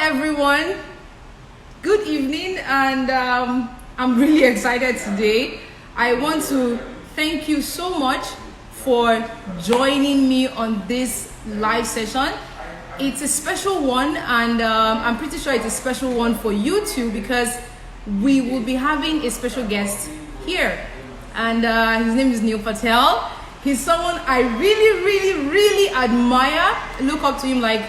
everyone. Good evening, and I'm really excited today. I want to thank you so much for joining me on this live session. It's a special one, and I'm pretty sure it's a special one for you too, because we will be having a special guest here, and his name is Neil Patel. He's someone I really admire, look up to him. Like,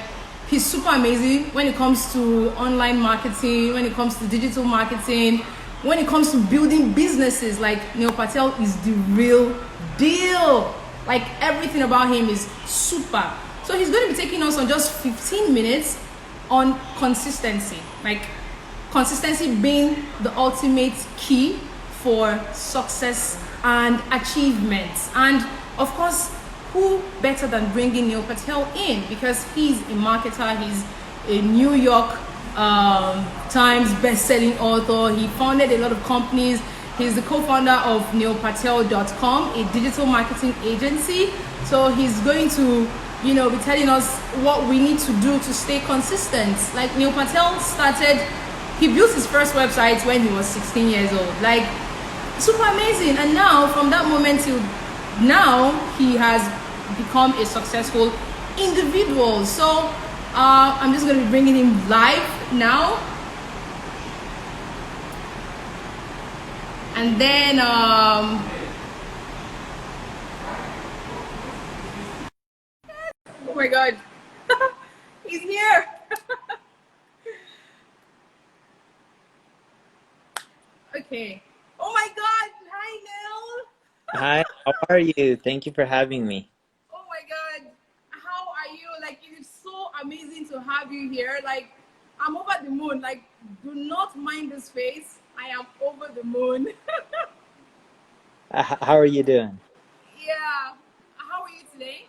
he's super amazing when it comes to online marketing, when it comes to digital marketing, when it comes to building businesses. Like, Neil Patel is the real deal. Like, everything about him is super. So he's going to be taking us on just 15 minutes on consistency. Like, consistency being the ultimate key for success and achievements. And of course, who better than bringing Neil Patel in, because he's a marketer, he's a New York Times best-selling author. He founded a lot of companies. He's the co-founder of neilpatel.com, a digital marketing agency. So he's going to, be telling us what we need to do to stay consistent. Like, Neil Patel he built his first website when he was 16 years old. Like, super amazing. And now, from that moment till now, he has become a successful individual. So I'm just going to be bringing him live now, and then oh my god, he's here. Okay. Oh my god. Hi, Neil. Hi, how are you? Thank you for having me. Oh my god, how are you? Like, it is so amazing to have you here. Like, I'm over the moon. Like, do not mind this face. I am over the moon. How are you doing? Yeah. How are you today?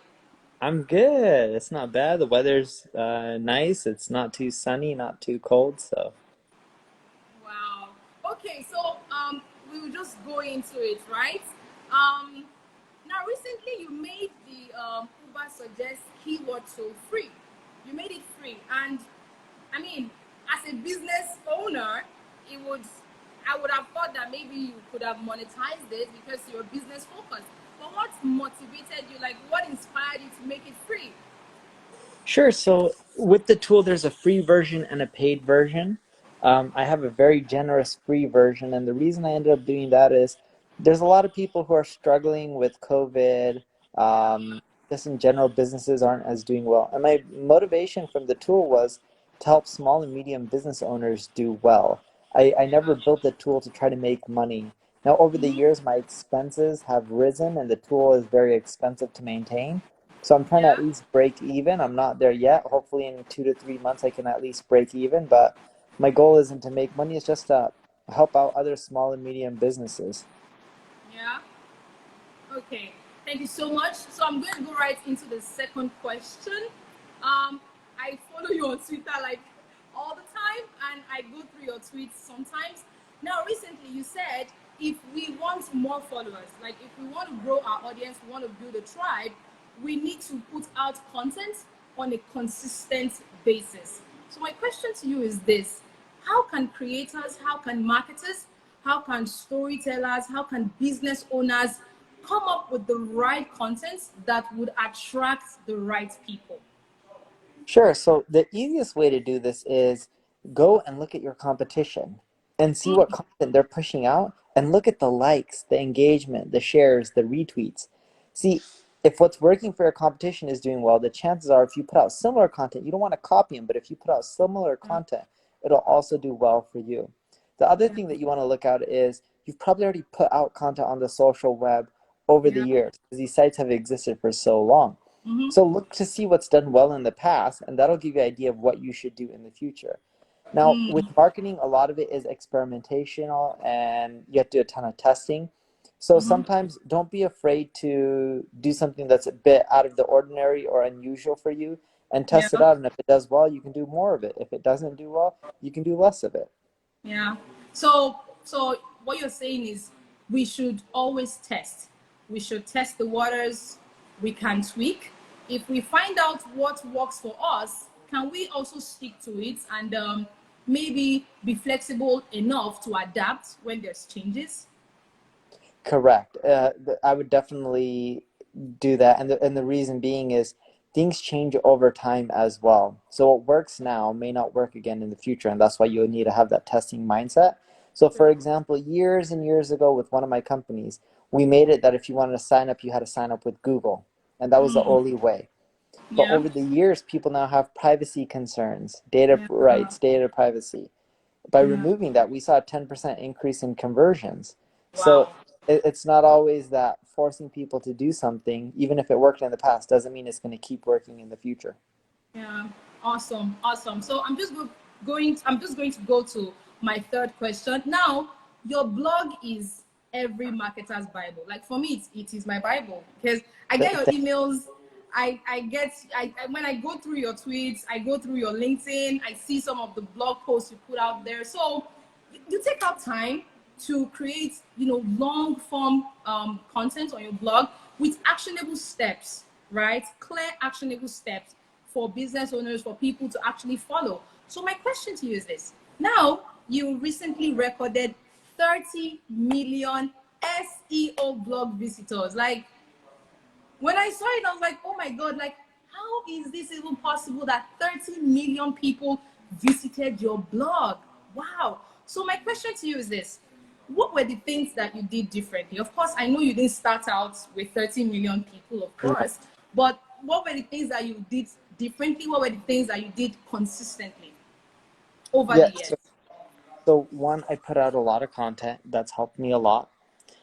I'm good. It's not bad. The weather's nice. It's not too sunny, not too cold, so. Wow. Okay, so we will just go into it, right? Um, Now, recently you made the Uber Suggest keyword tool free. You made it free, and I mean, as a business owner, I would have thought that maybe you could have monetized it because you're business focused. But what motivated you? Like, what inspired you to make it free? Sure. So with the tool, there's a free version and a paid version. I have a very generous free version, and the reason I ended up doing that is there's a lot of people who are struggling with COVID. Just in general, businesses aren't as doing well. And my motivation from the tool was to help small and medium business owners do well. I never built the tool to try to make money. Now, over the years, my expenses have risen, and the tool is very expensive to maintain. So I'm trying to at Yeah. least break even. I'm not there yet. Hopefully in 2 to 3 months I can at least break even. But my goal isn't to make money, it's just to help out other small and medium businesses. Yeah. Okay, thank you so much. So I'm going to go right into the second question. I follow you on Twitter like all the time, and I go through your tweets sometimes. Now, recently you said if we want more followers, like if we want to grow our audience, we want to build a tribe, we need to put out content on a consistent basis. So my question to you is this: how can creators, how can marketers, how can storytellers, how can business owners come up with the right content that would attract the right people? Sure. So the easiest way to do this is go and look at your competition and see what content they're pushing out and look at the likes, the engagement, the shares, the retweets. See, if what's working for your competition is doing well, the chances are if you put out similar content, you don't want to copy them, but if you put out similar content, it'll also do well for you. The other thing that you want to look at is you've probably already put out content on the social web over the Yeah. years because these sites have existed for so long. Mm-hmm. So look to see what's done well in the past, and that'll give you an idea of what you should do in the future. Now, with marketing, a lot of it is experimentational, and you have to do a ton of testing. So Mm-hmm. sometimes don't be afraid to do something that's a bit out of the ordinary or unusual for you and Yeah. test it out. And if it does well, you can do more of it. If it doesn't do well, you can do less of it. Yeah. So what you're saying is we should always test. We should test the waters. We can tweak. If we find out what works for us, can we also stick to it and maybe be flexible enough to adapt when there's changes? Correct. I would definitely do that, and the reason being is things change over time as well. So what works now may not work again in the future, and that's why you'll need to have that testing mindset. So, for True. example, years and years ago with one of my companies, we made it that if you wanted to sign up, you had to sign up with Google, and that was the only way. But Yeah. over the years, people now have privacy concerns, data Yeah. rights, data privacy. By Yeah. removing that, we saw a 10% increase in conversions. So Wow. it's not always that forcing people to do something, even if it worked in the past, doesn't mean it's going to keep working in the future. Yeah, awesome, awesome. So I'm just going to go to my third question. Now, your blog is every marketer's Bible. Like for me, it is my Bible because I get your emails. When I go through your tweets, I go through your LinkedIn, I see some of the blog posts you put out there. So you take out time to create, long form content on your blog with actionable steps, right? Clear actionable steps for business owners, for people to actually follow. So my question to you is this. Now, you recently recorded 30 million SEO blog visitors. Like, when I saw it, I was like, oh my God, like, how is this even possible that 30 million people visited your blog? Wow. So my question to you is this. What were the things that you did differently? Of course, I know you didn't start out with 30 million people, of No. course, but what were the things that you did differently? What were the things that you did consistently over the Yeah. years? So one, I put out a lot of content that's helped me a lot.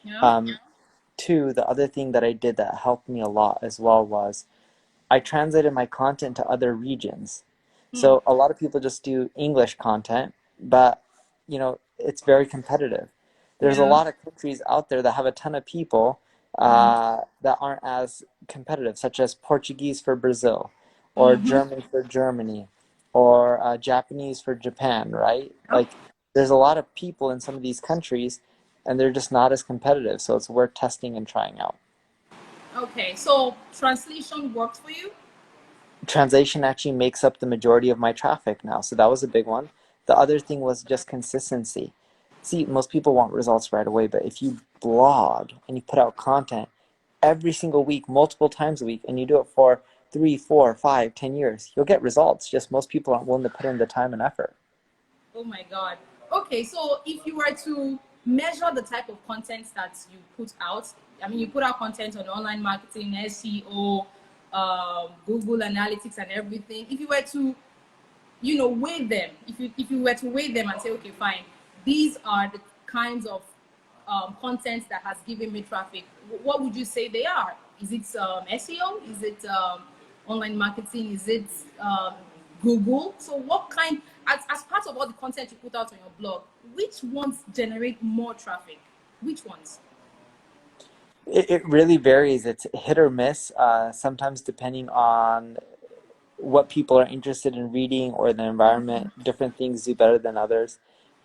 Yeah. Um, Two, the other thing that I did that helped me a lot as well was I translated my content to other regions. Hmm. So a lot of people just do English content, but it's very competitive. There's a Yeah. lot of countries out there that have a ton of people that aren't as competitive, such as Portuguese for Brazil, or Mm-hmm. German for Germany, or Japanese for Japan, right? Yep. Like there's a lot of people in some of these countries, and they're just not as competitive. So it's worth testing and trying out. Okay. So translation worked for you? Translation actually makes up the majority of my traffic now. So that was a big one. The other thing was just consistency. See, most people want results right away, but if you blog and you put out content every single week, multiple times a week, and you do it for 3, 4, 5, 10 years, you'll get results. Just most people aren't willing to put in the time and effort. Oh my God. Okay, so if you were to measure the type of content that you put out, I mean, you put out content on online marketing, SEO, Google Analytics, and everything. If you were to, weigh them, if you were to weigh them and say, okay, fine, these are the kinds of content that has given me traffic. What would you say they are? Is it SEO? Is it online marketing? Is it Google? So what kind, as part of all the content you put out on your blog, which ones generate more traffic? Which ones? It really varies. It's hit or miss, sometimes depending on what people are interested in reading or the environment. Different things do better than others.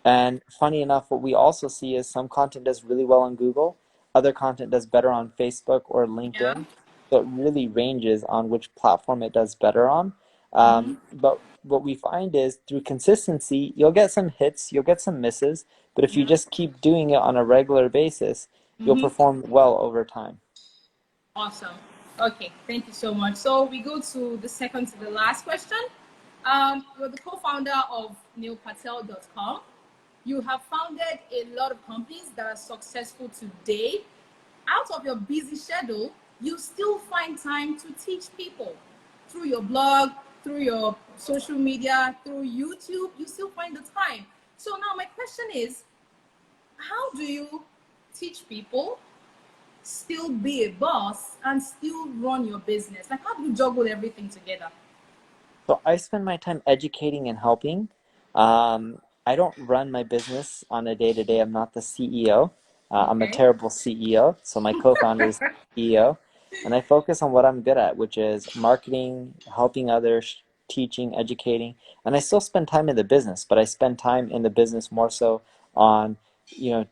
And funny enough, what we also see is some content does really well on Google, other content does better on Facebook or Yeah. LinkedIn. So it really ranges on which platform it does better on. Mm-hmm. But what we find is through consistency, you'll get some hits, you'll get some misses, but if you Yeah. just keep doing it on a regular basis, you'll Mm-hmm. perform well over time. Awesome. Okay, thank you so much. So we go to the second to the last question. You're the co-founder of neilpatel.com. You have founded a lot of companies that are successful today. Out of your busy schedule, you still find time to teach people through your blog, through your social media, through YouTube. You still find the time. So now my question is, how do you teach people, still be a boss, and still run your business? Like, how do you juggle everything together? So I spend my time educating and helping. I don't run my business on a day to day. I'm not the CEO. I'm a Okay. terrible CEO. So my co-founder is the CEO, and I focus on what I'm good at, which is marketing, helping others, teaching, educating. And I still spend time in the business, but I spend time in the business more so on,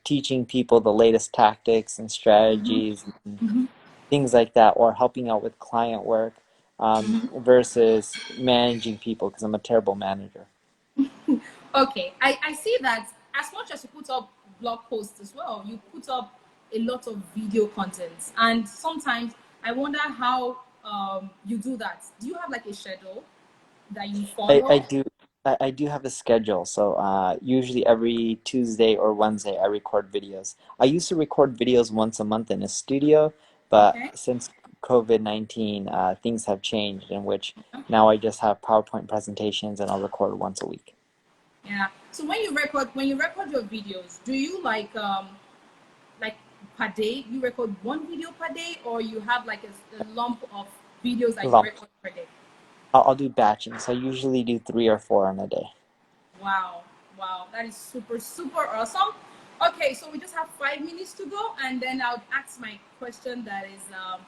teaching people the latest tactics and strategies and things like that, or helping out with client work. versus managing people because I'm a terrible manager. Okay, I see that as much as you put up blog posts as well, you put up a lot of video content. And sometimes I wonder how you do that. Do you have like a schedule that you I follow? do I do have a schedule. So usually every Tuesday or Wednesday I record videos. I used to record videos once a month in a studio, but Okay. since COVID-19, things have changed in which now I just have PowerPoint presentations and I'll record once a week. Yeah. So when you record your videos, do you like per day? You record one video per day, or you have like a lump of videos that you Lump. record per day? I'll do batching. So I usually do 3 or 4 in a day. Wow, wow, that is super, super awesome. Okay, so we just have 5 minutes to go, and then I'll ask my question that is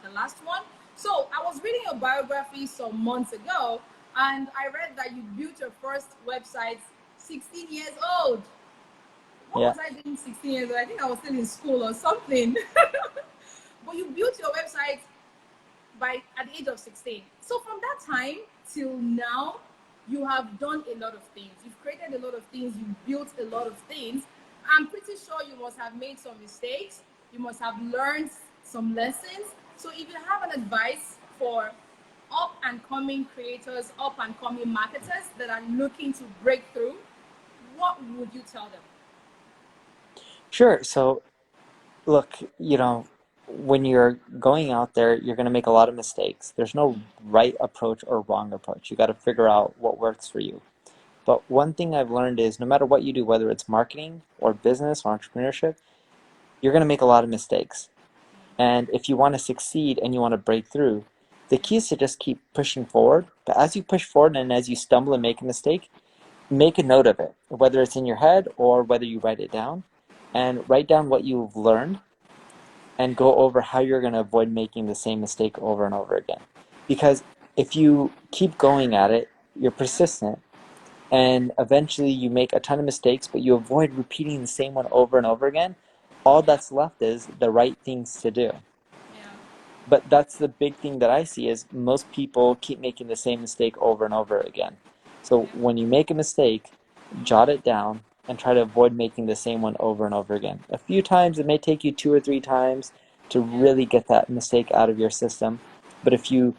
the last one. So I was reading your biography some months ago, and I read that you built your first website 16 years old. What Yeah. was I doing 16 years old? I think I was still in school or something. But you built your website at the age of 16. So from that time till now, you have done a lot of things. You've created a lot of things. You've built a lot of things. I'm pretty sure you must have made some mistakes. You must have learned some lessons. So if you have an advice for up and coming creators, up and coming marketers that are looking to break through, what would you tell them? Sure. So look, when you're going out there, you're going to make a lot of mistakes. There's no right approach or wrong approach. You got to figure out what works for you. But one thing I've learned is no matter what you do, whether it's marketing or business or entrepreneurship, you're going to make a lot of mistakes. And if you want to succeed and you want to break through, the key is to just keep pushing forward. But as you push forward and as you stumble and make a mistake, make a note of it, whether it's in your head or whether you write it down, and write down what you've learned and go over how you're going to avoid making the same mistake over and over again. Because if you keep going at it, you're persistent, and eventually you make a ton of mistakes, but you avoid repeating the same one over and over again, all Yeah, that's left is the right things to do. yeah, But that's the big thing that I see is most people keep making the same mistake over and over again. So yeah. when you make a mistake, jot it down and try to avoid making the same one over and over again. A few times, it may take you 2 or 3 times to Yeah. really get that mistake out of your system. But if you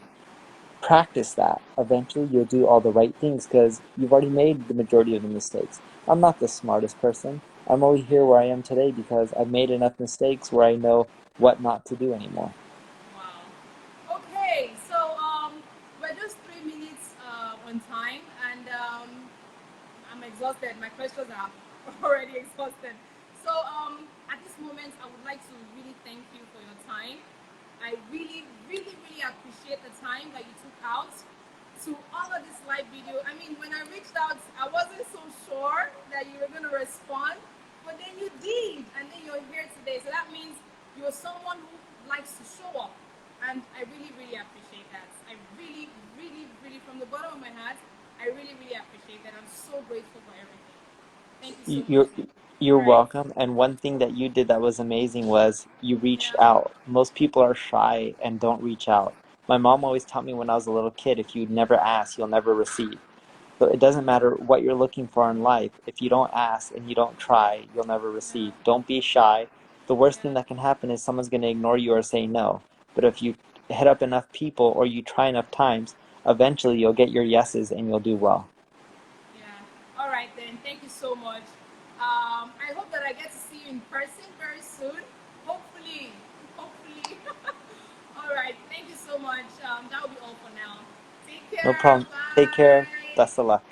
practice that, eventually you'll do all the right things because you've already made the majority of the mistakes. I'm not the smartest person. I'm only here where I am today because I've made enough mistakes where I know what not to do anymore. Wow. Okay, so we're just 3 minutes on time, and I'm exhausted. My questions are already exhausted. So at this moment, I would like to really thank you for your time. I really, really, really appreciate the time that you took out to honor this live video. I mean, when I reached out, I wasn't so sure that you were going to respond, but then you did, and then you're here today. So that means you're someone who likes to show up, and I really, really appreciate that. I really, really, really, from the bottom of my heart, I really, really appreciate that. I'm so grateful for everything. Thank you so much. You're you're All right. welcome. And one thing that you did that was amazing was you reached Yeah. out. Most people are shy and don't reach out. My mom always taught me when I was a little kid, if you never ask, you'll never receive. So it doesn't matter what you're looking for in life. If you don't ask and you don't try, you'll never Yeah. receive. Don't be shy. The worst thing Yeah. that can happen is someone's going to ignore you or say no. But if you hit up enough people or you try enough times, eventually you'll get your yeses and you'll do well. Yeah. All right then. Thank you so much. I hope that I get to see you in person very soon. Hopefully. Hopefully. All right. Thank you so much. That will be all for now. Take No care. problem. Take care. Bye. Best of luck.